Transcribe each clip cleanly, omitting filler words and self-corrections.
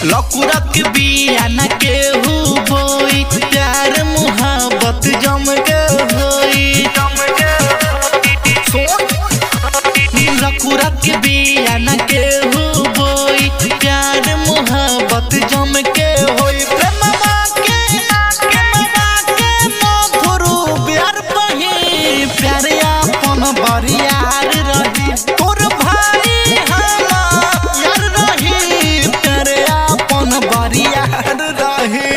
लकुरक बिया न केहू बोई प्यार मुहब्बत जम के होई। लकुरक बिया न केहू बोई प्यार मुहब्बत जम के होई। प्रेमवा के मधुरू प्यार बही प्यार अपन बरियार रही। तोर भाई यार रही प्यार अपन बरियार रही।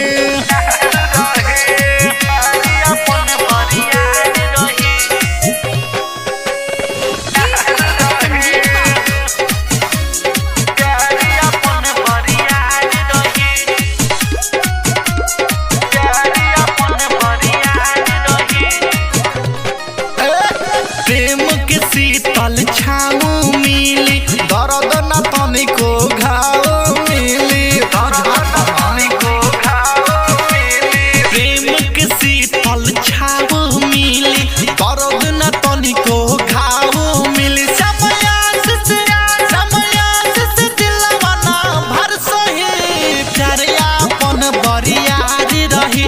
प्रेम के शीतल छाँव मिली दर्द न तनिको घाव मिली। प्रेम के शीतल छाँव मिली दर्द न तनिको घाव मिली। समयास से दिलवा ना भर सही प्यार अपन बरियार रही।